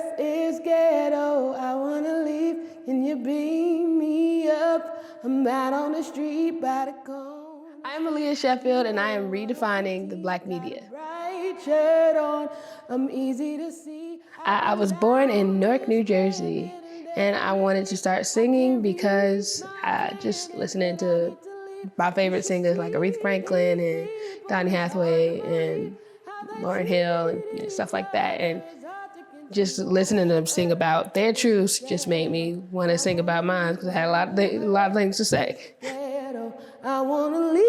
earth is ghetto. I wanna leave. Can you beam me up? I'm out on the street by the cone. I'm Aliah Sheffield, and I am redefining the Black media. Bright shirt on. I'm easy to see. I was born in Newark, New Jersey, and I wanted to start singing because I just listening to my favorite singers like Aretha Franklin and Donny Hathaway and Lauryn Hill and stuff like that. And just listening to them sing about their truths just made me want to sing about mine because I had a lot of things to say. I wanna leave.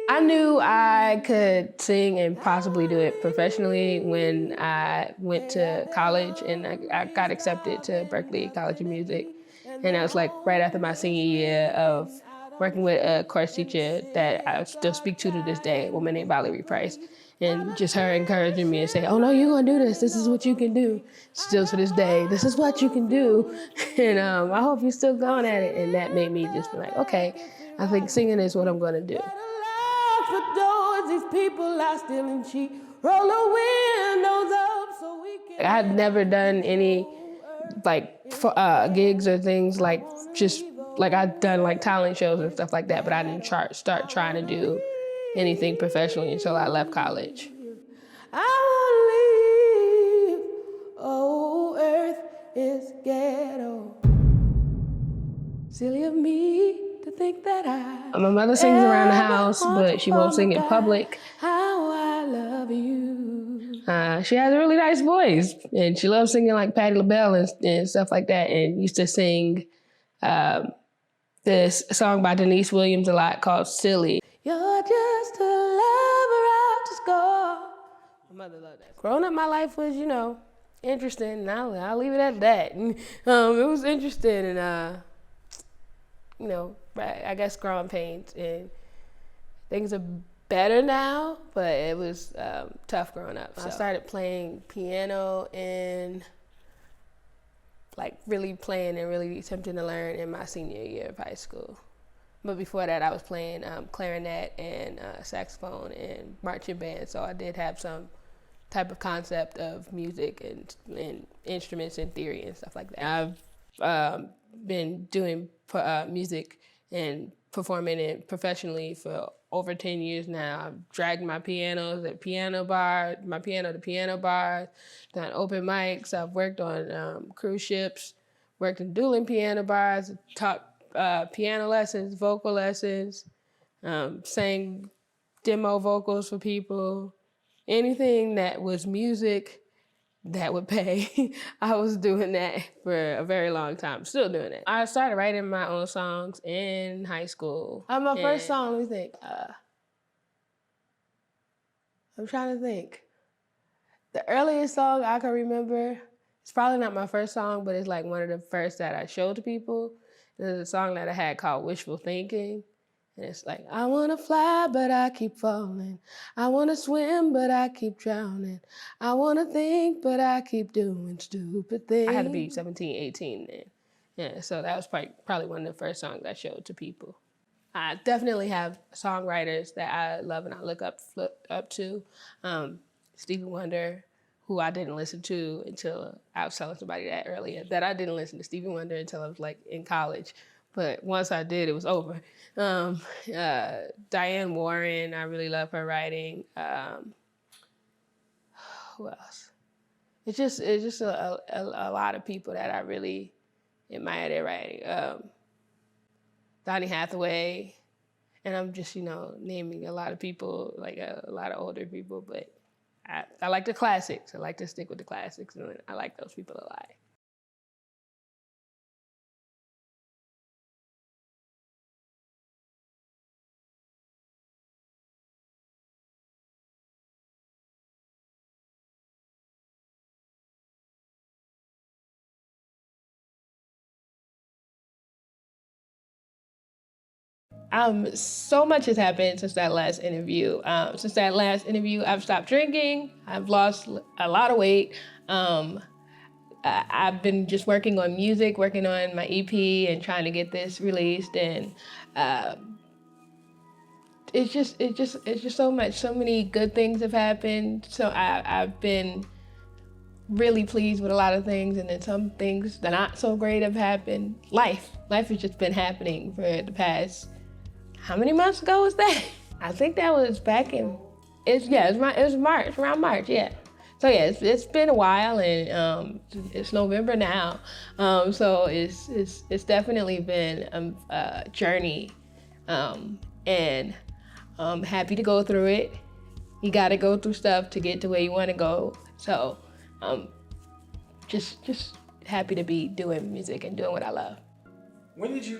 I knew I could sing and possibly do it professionally when I went to college and I got accepted to Berklee College of Music. And that was like right after my senior year of working with a course teacher that I still speak to this day, a woman named Valerie Price. And just her encouraging me and saying, oh no, you're gonna do this. This is what you can do. Still to this day, this is what you can do. And I hope you're still going at it. And that made me just be like, okay, I think singing is what I'm gonna do. These people are stealing cheap. Roll the windows up so we can. I had never done any gigs or things like just like I'd done like talent shows and stuff like that, but I didn't start trying to do anything professionally until I left college. I wanna leave. Oh, earth is ghetto. Silly of me to think that my mother sings around the house, but she won't sing in public. How I love you. She has a really nice voice, and she loves singing like Patti LaBelle and stuff like that, and used to sing this song by Denise Williams a lot called Silly. You're just a lover out to score. My mother loved that. Growing up, my life was, interesting, and I'll leave it at that. It was interesting, and I guess growing pains, and things are better now, but it was tough growing up. So I started playing piano and really playing and really attempting to learn in my senior year of high school. But before that, I was playing clarinet and saxophone and marching band, so I did have some type of concept of music and instruments and theory and stuff like that. I've been doing music and performing it professionally for over 10 years now. I've dragged my piano to piano bars, done open mics. I've worked on cruise ships, worked in dueling piano bars, taught piano lessons, vocal lessons, sang demo vocals for people. Anything that was music that would pay, I was doing that for a very long time, still doing it. I started writing my own songs in high school. My first song, let me think. I'm trying to think. The earliest song I can remember, it's probably not my first song, but it's like one of the first that I showed to people. There's a song that I had called Wishful Thinking. And it's like, I wanna fly, but I keep falling. I wanna swim, but I keep drowning. I wanna think, but I keep doing stupid things. I had to be 17, 18 then. Yeah, so that was probably one of the first songs I showed to people. I definitely have songwriters that I love and I look up to. Stevie Wonder, who I didn't listen to until, I was telling somebody that earlier, that I didn't listen to Stevie Wonder until I was in college. But once I did, it was over. Diane Warren, I really love her writing. Who else? It's just a lot of people that I really admire their writing. Donny Hathaway, and I'm just, naming a lot of people, like a lot of older people, but I like the classics. I like to stick with the classics, and I like those people a lot. So much has happened since that last interview. I've stopped drinking. I've lost a lot of weight. I've been just working on music, working on my EP and trying to get this released. And it's just so much. So many good things have happened. So I've been really pleased with a lot of things, and then some things that not so great have happened. Life has just been happening for the past, how many months ago was that? I think that was back in, it was March, around March, yeah. So yeah, it's been a while, and it's November now, so it's definitely been a journey, and I'm happy to go through it. You got to go through stuff to get to where you want to go. So, just happy to be doing music and doing what I love. When did you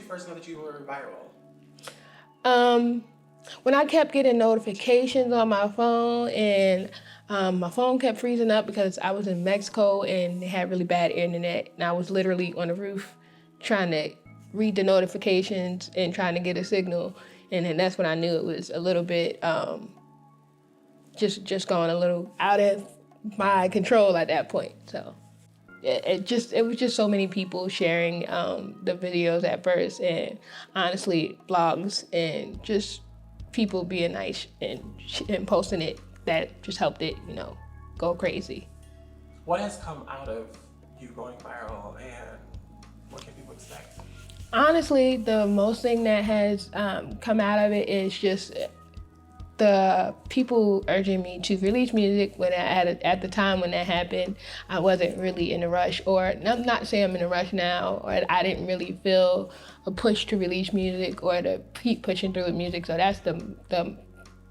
first know that you were viral? When I kept getting notifications on my phone, and my phone kept freezing up because I was in Mexico and they had really bad internet, and I was literally on the roof trying to read the notifications and trying to get a signal, and then that's when I knew it was a little bit just going a little out of my control at that point. So it was just so many people sharing the videos at first, and honestly blogs, and just people being nice and posting it, that just helped it, go crazy. What has come out of you going viral, and what can people expect? Honestly, the most thing that has come out of it is just the people urging me to release music. When at the time when that happened, I wasn't really in a rush, or I'm not saying I'm in a rush now, or I didn't really feel a push to release music or to keep pushing through with music. So that's the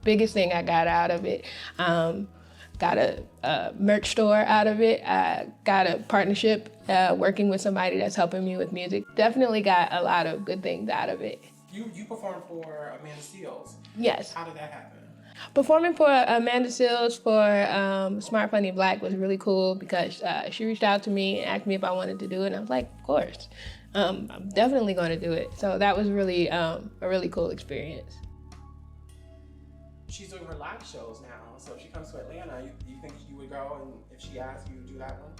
biggest thing I got out of it. Got a merch store out of it. I got a partnership working with somebody that's helping me with music. Definitely got a lot of good things out of it. You performed for Amanda Seales. Yes. How did that happen? Performing for Amanda Seales for Smart Funny Black was really cool, because she reached out to me and asked me if I wanted to do it, and I was like, of course. I'm definitely going to do it. So that was really a really cool experience. She's doing her live shows now, so if she comes to Atlanta, you think you would go, and if she asks you to do that one?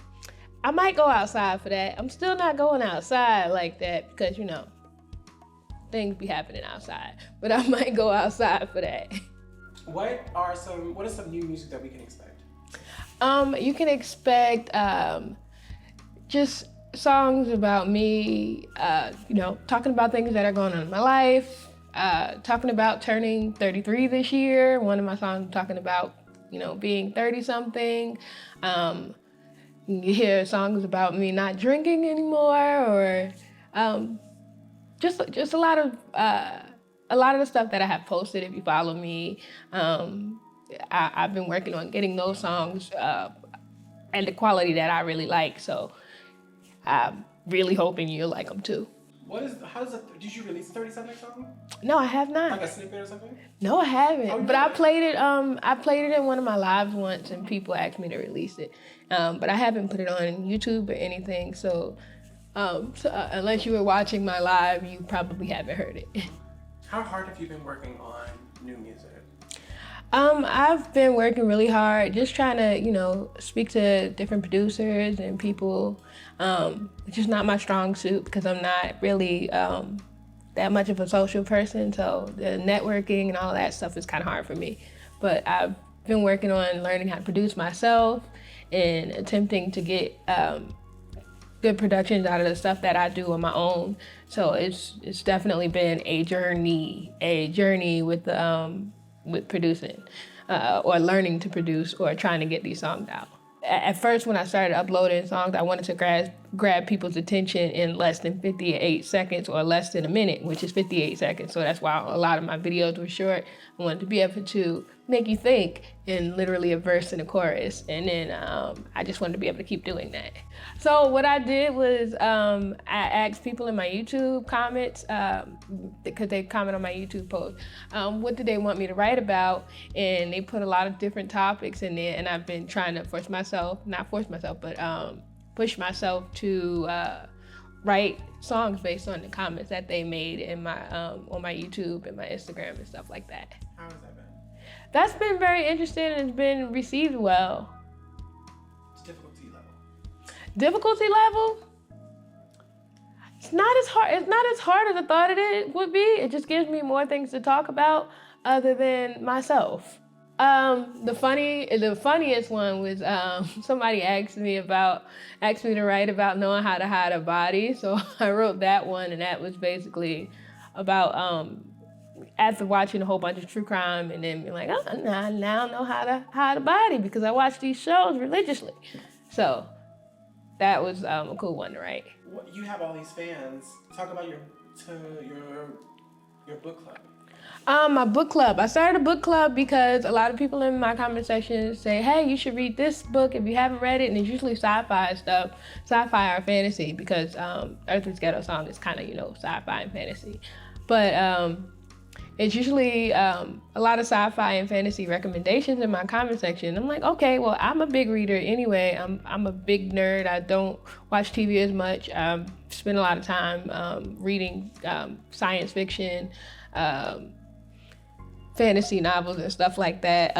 I might go outside for that. I'm still not going outside like that because, things be happening outside, but I might go outside for that. What is some new music that we can expect? You can expect just songs about me, talking about things that are going on in my life, talking about turning 33 this year. One of my songs talking about, being 30-something. You hear songs about me not drinking anymore, or just a lot of the stuff that I have posted. If you follow me, I've been working on getting those songs and the quality that I really like. So I'm really hoping you'll like them too. Did you release a 30-something song? No, I have not. Like a snippet or something? No, I haven't. But I played it in one of my lives once, and people asked me to release it. But I haven't put it on YouTube or anything. So unless you were watching my live, you probably haven't heard it. How hard have you been working on new music? I've been working really hard, just trying to, speak to different producers and people. It's just not my strong suit, because I'm not really that much of a social person. So the networking and all that stuff is kind of hard for me. But I've been working on learning how to produce myself and attempting to get good productions out of the stuff that I do on my own. So it's definitely been a journey with producing, or learning to produce, or trying to get these songs out. At first, when I started uploading songs, I wanted to grab people's attention in less than 58 seconds, or less than a minute, which is 58 seconds. So that's why a lot of my videos were short. I wanted to be able to make you think in literally a verse and a chorus. And then I just wanted to be able to keep doing that. So what I did was I asked people in my YouTube comments, because they comment on my YouTube post, what did they want me to write about? And they put a lot of different topics in there, and I've been trying to push myself to write songs based on the comments that they made in my on my YouTube and my Instagram and stuff like that. How has that been? That's been very interesting, and it's been received well. Difficulty level? It's not as hard as I thought it would be. It just gives me more things to talk about other than myself. The funniest one was somebody asked me to write about knowing how to hide a body. So I wrote that one, and that was basically about after watching a whole bunch of true crime and then being like, oh, now I know how to hide a body because I watch these shows religiously. So that was a cool one to write. You have all these fans. Talk about your book club. My book club. I started a book club because a lot of people in my comment section say, hey, you should read this book if you haven't read it. And it's usually sci-fi stuff, sci-fi or fantasy, because Is Ghetto song is kind of, sci-fi and fantasy. But it's usually a lot of sci-fi and fantasy recommendations in my comment section. I'm like, okay, well, I'm a big reader anyway. I'm a big nerd. I don't watch TV as much. I spend a lot of time reading science fiction, fantasy novels and stuff like that.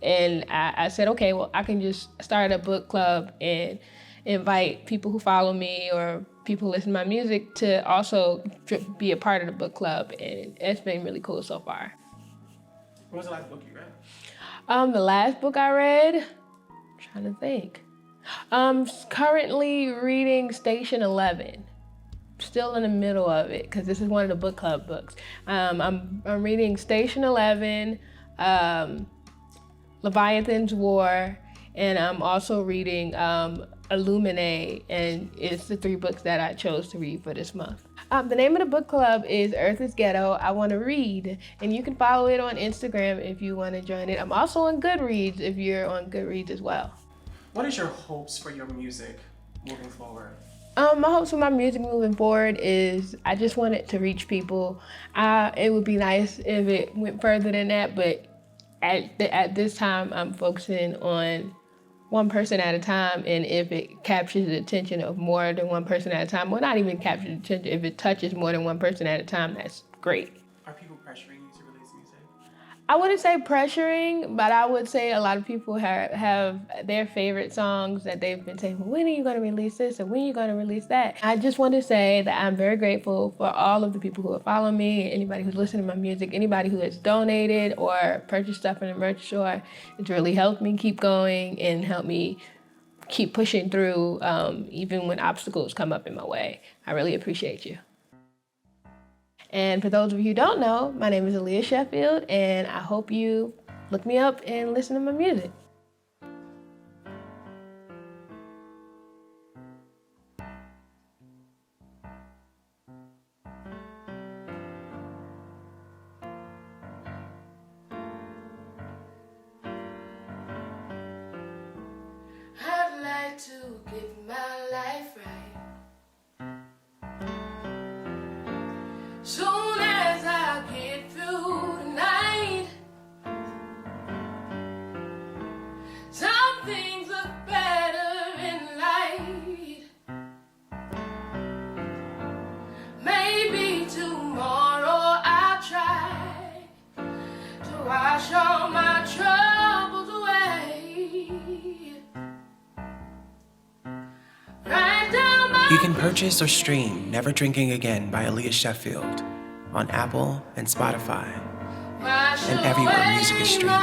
And I said, okay, well, I can just start a book club and invite people who follow me or people who listen to my music to also be a part of the book club. And it's been really cool so far. What was the last book you read? The last book I read, I'm trying to think. Currently reading Station 11. Still in the middle of it because this is one of the book club books. I'm reading Station 11, Leviathan's War, and I'm also reading Illuminate, and it's the 3 books that I chose to read for this month. The name of the book club is Is Ghetto, I Want to Read, and you can follow it on Instagram if you want to join it. I'm also on Goodreads if you're on Goodreads as well. What is your hopes for your music moving forward? My hopes for my music moving forward is I just want it to reach people. It would be nice if it went further than that, but at this time, I'm focusing on one person at a time, and if it captures the attention of more than one person at a time, well, not even capture the attention, if it touches more than one person at a time, that's great. Are people pressuring you to release music? I wouldn't say pressuring, but I would say a lot of people have their favorite songs that they've been saying, well, when are you going to release this and when are you going to release that? I just want to say that I'm very grateful for all of the people who have followed me, anybody who's listening to my music, anybody who has donated or purchased stuff in the merch store. It's really helped me keep going and helped me keep pushing through even when obstacles come up in my way. I really appreciate you. And for those of you who don't know, my name is Aliah Sheffield, and I hope you look me up and listen to my music. I'd like to get my life right. Soon as I get through tonight, some things look better in light. Maybe tomorrow I'll try to wash all my troubles away. Right down my You can purchase or stream Never Drinking Again by Aliah Sheffield on Apple and Spotify and everywhere music is streaming.